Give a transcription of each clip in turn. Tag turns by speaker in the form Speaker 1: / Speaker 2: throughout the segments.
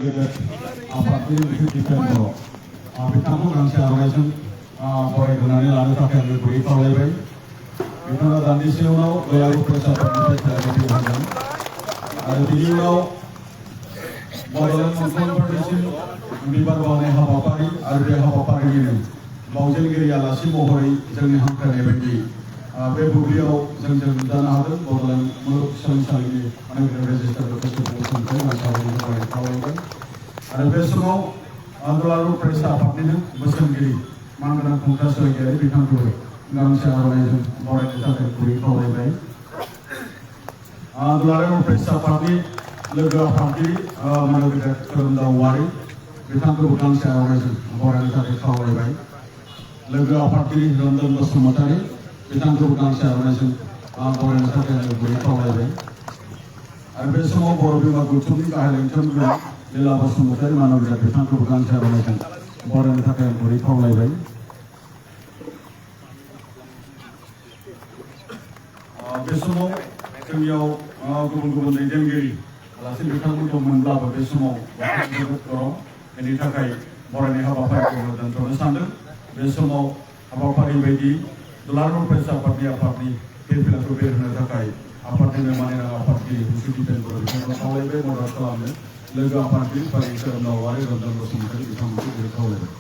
Speaker 1: आफादनि दिपेन्ड बिथांखौ गांसे आर'नाइजों बरायहोनानै लानो थाखाय आङो गुरै खावलायबाय। बिथाङा दान्दिसे उनाव गयारि फरायसाफोरनिफ्राय थेरापि होगोन आरो बिनि उनाव बड'लेण्ड मोनफ्रोम प्रदेशसिम बिबार बावनाय हाबाफारि आरो बे हाबाफारिनिनो बावजेनगिरि आलासि महरै जोंनि हांख्रायनाय बायदि बे बुब्लियाव जोंजों नुजानो हादों बड'लेण्ड मुलुगसोलोंसालिनि आनग्रेड रेजिस्टार प्रफेसर बसुमतारी मानसावरिनि थाखाय खावलायबाय आरो बे समाव दुलाराय फरायसा आफादनिनो बोसोनगिरि मानगोनां खुंथा सोलोंगिरि बिथांखौबो गांसे आर'नाइजों बरायनो थाखाय गुरै खावलायबाय। दुलाराय फरायसा आफादनि लोगो आफादगिरि मानगोनां खोरोमदाव औवारी बिथांखौबो गांसे आर'नाइजों बरायनो थाखाय खावलायबाय। लोगो आफादगिरि रन्जन बसुमतारी बिथांखौबो गांसे आर'नाइजों बरायनो थाखाय आङो गुरै खावलायबाय आरो बे समाव बर' बिमा गौथुमनि गाहाय लेंथिगिरि लीला बसुमतारी मानगोनां बिथांखौबो गांसे आर'नाइजों बरायनो थाखाय आं गुरै खावलायबाय। बे समाव जोंनियाव गुबुन गुबुन दैदेनगिरि आलासि बिथांमोन दंमोनब्लाबो बे समाव जोबोद गरम बेनि थाखाय बरायनाय हाबाफारिखौ दोनथ'नो सानदों। बे समाव हाबाफारि बायदि दुलाराय फरायसा आफादनि फिरफिलाखौ बेरहोनो थाखाय आफादनिनो मानगोनां आफादगिरि हुसु दिपेन्द्र बिथांखौ खावलायबाय मदद खालामनो। लोगो आफादगिरि फारि खोरोमदाव औवारी रन्जन बसुमतारी बिथांमोनखौ गुरै खावलायबाय।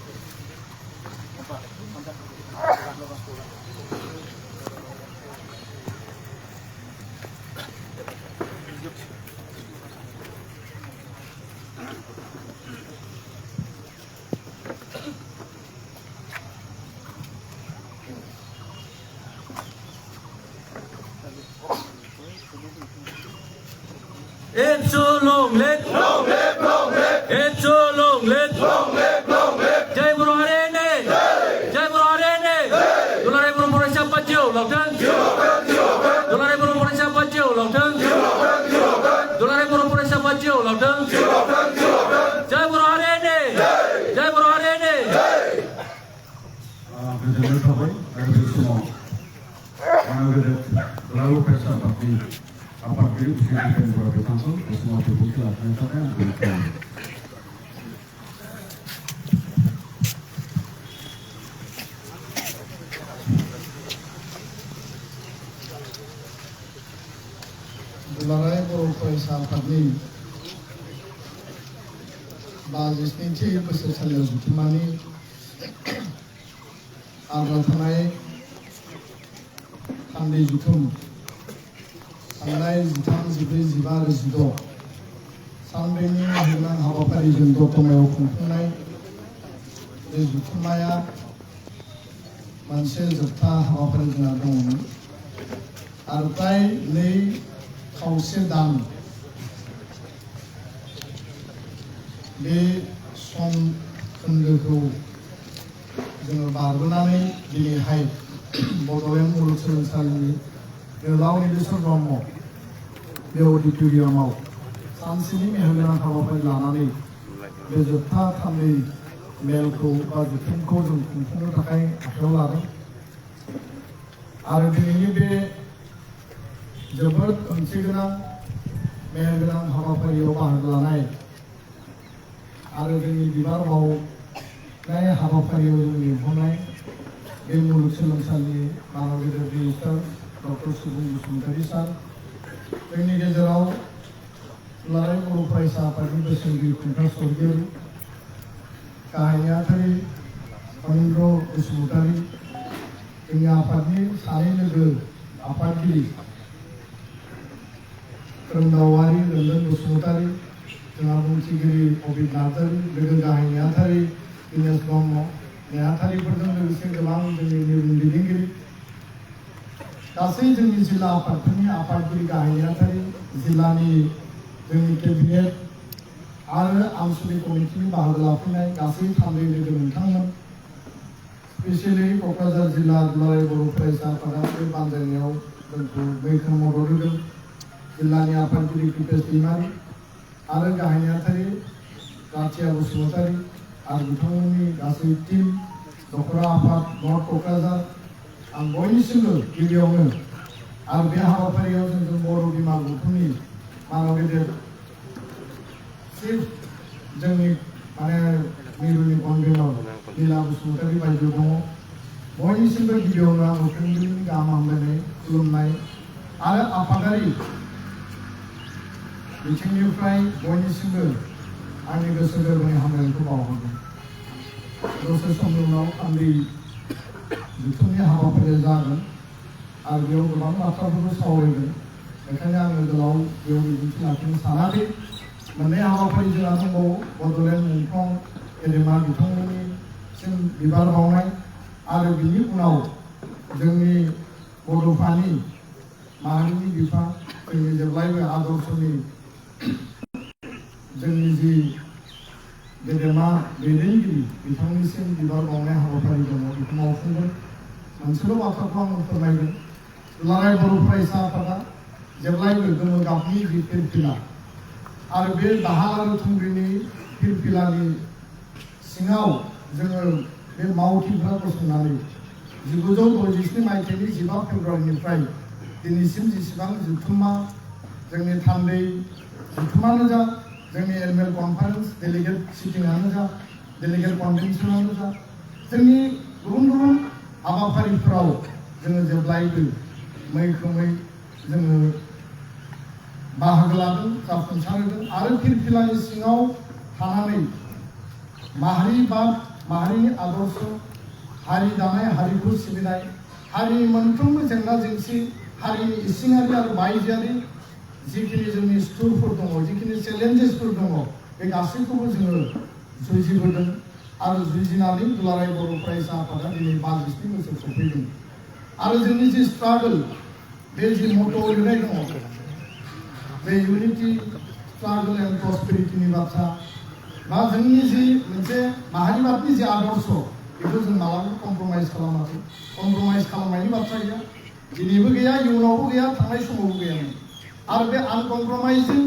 Speaker 2: It's so long, let long live, long live. It's so long, let long live, long live. Jai Guru Hare Ne, Jai Guru Hare Ne. Dular Guru Purusha Pajiu, Lokten. Dular Guru Purusha Pajiu, Lokten. Dular Guru Purusha Pajiu, Lokten. Jai Guru Hare Ne, Jai Guru Hare Ne.
Speaker 1: गोजोननाय थाबाय आरो बे समाव दुलाराय फरायसा आफादगिरि हुसु दिपेन्द्र बिथांखौ बे समाव बिबुंथि लाखिनो थाखाय आं गुरै खावलायबाय।
Speaker 3: दुलाराय बर' फरायसा आफादनि 52थि बोसोरसालियाव जथुम्मानि आद्रा थानाय थान्दै जथुम थांनाय 13, 14, 15 आरो 16 सानब्रैनि मेहेरगोनां हाबाफारिजों दतमायाव खुंफुंनाय बे जथुम्माया मोनसे जोबथा हाबाफारि जोंहा दङमोन आरो फ्राय 2.5 दान बे सम खोन्दोखौ जोङो बारबोनानै दिनैहाय बड'लेण्ड मुलुगसोलोंसालिनि गोलाव नीलेश्वर ब्रह्म बे अडिट'रियामाव सानसेनि मेहेरगोनां हाबाफारि लानानै बे जोबथा थान्दै मेलखौ बा जथुमखौ जों खुंफुंनो थाखाय आखायाव लादों आरो दिनैनि बे जोबोद ओंथिगोनां मेहेरगोनां हाबाफारियाव बाहागो लानाय आरो जोंनि बिबार बावनाय हाबाफारियाव जों लिंहरनाय बे मुलुगसोलोंसालिनि मानगोनां रेजिस्ट्रार डक्टर सुबुं बसुमतारी सार जोंनि गेजेराव दुलाराय बर' फरायसा आफादनि बोसोनगिरि खुंथा सोरगियारि गाहाय नेहाथारि अनिन्द्र बसुमतारी जोंनि आफादनि सानै लोगो आफादगिरि खोरोमदाव औवारी रन्जन बसुमतारी जोंहा बुंथिगिरि अबिद नार्जारी लोगो गाहाय नेहाथारि दिनेश ब्रह्म नेहाथारिफोरजों लोगोसे गोबां जोंनि दैदेनगिरि गासै जोंनि जिल्ला आफादफोरनि आफादगिरि गाहाय नेहाथारि जिल्लानि जोंनि केबिनेट आरो आनसलिक कमिटिनि बाहागो लाफैनाय गासै थान्दै लोगो नोंथांमोन स्पेसियेलि क'क्राझार जिल्ला दुलाराय बर' फरायसा आफादा बे बानजायनायाव जोंखौ मैखोम मदद होदों। जिल्लानि आफादगिरि दिपेश दैमारी आरो गाहाय नेहाथारि राथिया बसुमतारी आरो बिथांमोननि गासै टीम दख'रा आफाद नर्थ क'क्राझार आं बयनिसिमबो गिबियावनो आरो बे हाबाफारियाव जोंजों बर' बिमा गौथुमनि मानगोनां चिफ जोंनि माने मिरुनि कन्भेनर लीला बसुमतारी बायजो दङ बयनिसिमबो गिबियावनो आं फुंबिलिनि गाहाम हामलायनाय खुलुमनाय आरो आफादारि बिथिंनिफ्राय बयनिसिमबो आंनि गोसो गोरबोनि हामलायनायखौ बावहरदों दसे समनि उनाव आंनि जथुमनि हाबाफारिया जागोन आरो बेयाव गोबां बाथ्राफोरखौ सावरायगोन बेखायनो आङो गोलाव बेयाव बिबुंथि लाखिनो सानाखै मोननै हाबाफारि जोंहा दंबावो बड'लेण्ड मुंख्लं गेदेमा बिथांमोननिसिम बिबार बावनाय आरो बिनि उनाव जोंनि बड'फानि माहारिनि बिफा जोंनि जेब्लायबो आदर्शनि जोंनि जि गेदेमा दैदेनगिरि बिथांनिसिम बिबार बावनाय हाबाफारि दङ बेखौ मावफुंगोन मोनसेल' बाथ्राखौ आं फोरमायगोन दुलाराय बर' फरायसा आफादा जेब्लायबो गोमो गाबनि जि फिरफिला आरो बे दाहाल आरो थुंग्रिनि फिरफिलानि सिङाव जोङो बे मावथिफ्रा गसंनानै 1967 मायथाइनि 15 फेब्रुवारिनिफ्राय दिनैसिम जेसेबां जथुम्मा जोंनि थान्दै जथुम्मानो जा जोंनि एनुवेल कनफारेन्स डेलिगेट सिटिंआनो जा डेलिगेट कनभेनसनानो जा जोंनि गुबुन गुबुन हाबाफारिफोराव जोङो जेब्लायबो मैखोमै जोङो बाहागो लादों जाफुंसारदों आरो फिरफिलानि सिङाव थानानै माहारिबाद माहारिनि आदर्श हारि दानाय हारिखौ सिबिनाय हारिनि मोनफ्रोमबो जेंना जेंसि हारिनि इसिङारि आरो बायजोआरि जिखिनि जोंनि सुथुरफोर दङ जिखिनि चेलेन्जेसफोर दङ बे गासैखौबो जोङो जुजिबोदों आरो जुजिनानै दुलाराय बर' फरायसा आफादा दिनै 45 बोसोर सफैदों आरो जोंनि जि स्ट्रागल बे जि मट' लिरनाय दङ बे इउनिटि स्ट्रागल एन्ड प्रस्पेरिटिनि बाथ्रा बा जोंनि जि मोनसे माहारिबादनि जि आदर्श बेखौ जों मालाबा कमप्रमाइज खालामाखै कमप्रमाइज खालामनायनि बाथ्रा गैया दिनैबो गैया इयुनावबो गैया थांनाय समावबो गैयामोन आरो बे आनकमप्रमाइजिं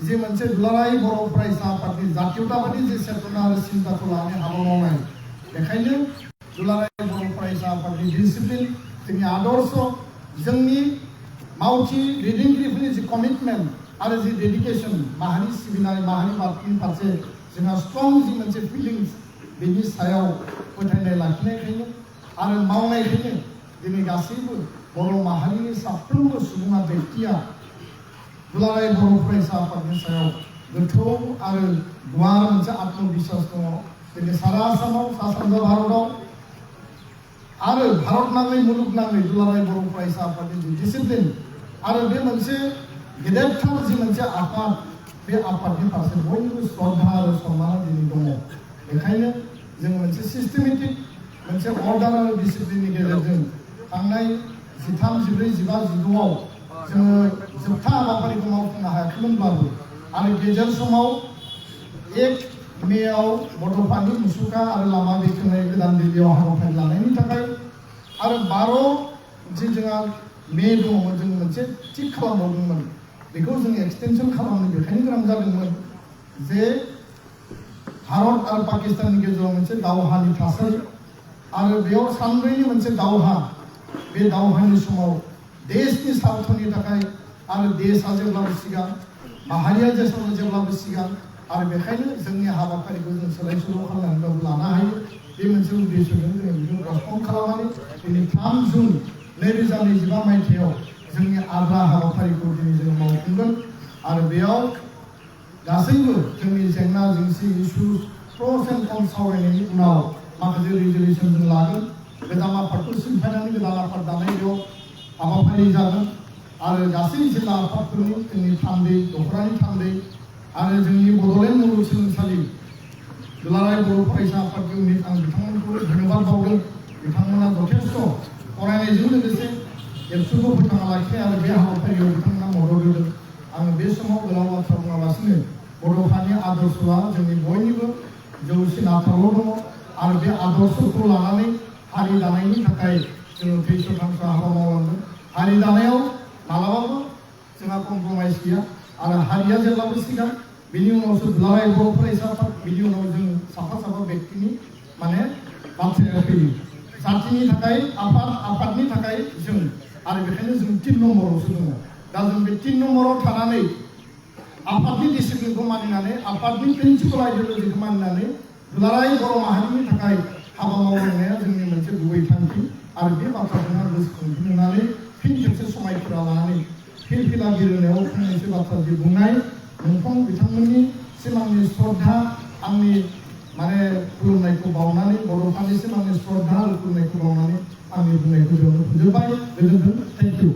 Speaker 3: जि मोनसे दुलाराय बर' फरायसा आफादनि जातीयताबादि जि चेतना आरो सिन्ताखौ लानानै हाबा मावनाय बेखायनो दुलाराय बर' फरायसा आफादनि डिसिप्लिन जोंनि आदर्श जोंनि मावथि दैदेनगिरिफोरनि जि कमिटमेन्ट आरो जि डेडिकेसन माहारि सिबिनाय माहारिबादनि फारसे जोंहा स्ट्रं जि मोनसे फिलिंस बेनि सायाव फोथायनाय लाखिनायखायनो आरो मावनायखायनो दिनै गासैबो बर' माहारिनि साफ्रोमबो सुबुङा व्यक्तिया दुलाराय बर' फरायसा आफादनि सायाव गोथौ आरो गुवार मोनसे आत्मबिश्वास दङ दिनै सारा आसामाव सा सानजा भारताव आरो भारत नाङै मुलुगनाङै दुलाराय बर' फरायसा आफादनि जि डिसिप्लिन आरो बे मोनसे गेदेरथार जि मोनसे आफाद बे आफादनि फारसे बयनिबो श्रद्धा आरो सन्माना दिनै दङ बेखायनो जों मोनसे सिस्टेमेटिक मोनसे अर्डार आरो डिसिप्लिननि गेजेरजों थांनाय 13, 14, 15, 16आव जोङो जोबथा हाबाफारिखौ मावफुंनो हायाखैमोनब्लाबो आरो गेजेर समाव 1 मेआव बड'फानि मुसुखा आरो लामा बेखेवनाय गोदान दिल्लीयाव हाबाफारि लानायनि थाखाय आरो 12 जि जोंहा मे दङमोन जों मोनसे थिग खालामबावदोंमोन बेखौ जों एक्सटेनसन खालामनो बेखायनो गोनां जादोंमोन जे भारत आरो पाकिस्ताननि गेजेराव मोनसे दावहानि थासारि आरो बेयाव सानब्रैनि मोनसे दावहा बे दावहानि समाव देशनि स्वार्थनि थाखाय आरो देशआ जेब्लाबो सिगां माहारिया जेब्लाबो सिगां आरो बेखायनो जोंनि हाबाफारिखौ जों सोलाय सोल' खालामनानैबाबो लानो हायो बे मोनसे उद्देश्यजों जों बेखौ पस्टपन खालामनानै दिनै 3 जुन 2025 मायथाइयाव जोंनि आद्रा हाबाफारिखौ दिनै जों मावफुंगोन आरो बेयाव गासैबो जोंनि जेंना जेंसि इस्युज प्रस एन्ड कन्स सावरायनायनि उनाव माखासे रिजलिउसन जों लागोन गोदान आफादखौ सिमफायनानै गोदान आफाद दानायाव हाबाफारि जागोन आरो गासै जिल्ला आफादफोरनि जोंनि थान्दै दख'रानि थान्दै आरो जोंनि बड'लेण्ड मुलुगसोलोंसालि दुलाराय बर' फरायसा आफादनि आं बिथांमोनखौ धन्यबाद बावदों बिथांमोना जथेस्थ' फरायनायजों लोगोसे एबसुखौ फोथांना लाखिनाय आरो बे हाबाफारियाव बिथांमोना मदद होदों आं बे समाव गोलाव बाथ्रा बुङालासिनो बड'फानि आदर्शआ जोंनि बयनिबो जौसिन आफादाव दङ आरो बे आदर्शखौ लानानै हारि दानायनि थाखाय जोङो थैस' थांस' हाबा मावलांगोन हारि दानायाव मालाबाबो जोंहा कमप्रमाइज गैया आरो हारिया जेब्लाबो सिगां बिनि उनावसो दुलाराय बर' फरायसा आफाद बिनि उनाव जों साफा साफा व्यक्तिनि माने बाथ्राया फैयो जातिनि थाखाय आफादनि थाखाय जों आरो बेखायनो जों 3 नम्बरावसो दङ दा जों बे 3 नम्बराव थानानै आफादनि डिसिप्लिनखौ मानिनानै आफादनि प्रिन्सिपाल आइडियलजिखौ मानिनानै दुलाराय बर' माहारिनि थाखाय हाबा मावलांनाया जोंनि मोनसे गुबै थांखि आरो बे बाथ्राखौनो आं गोसोखांफिननानै फिन खेबसे समायफोरा लानानै फिरफिला बिरहोनायाव फंनैसो बाथ्रा जि बुंनाय नोंथां बिथांमोननि सिमांनि श्रद्धा आंनि माने खुलुमनायखौ बावनानै बर'फोरनिसिम आंनि श्रद्धा आरो खुलुमनायखौ बावनानै आंनि बुंनायखौ बेयावनो फोजोबबाय गोजोन्थों थेंक इउ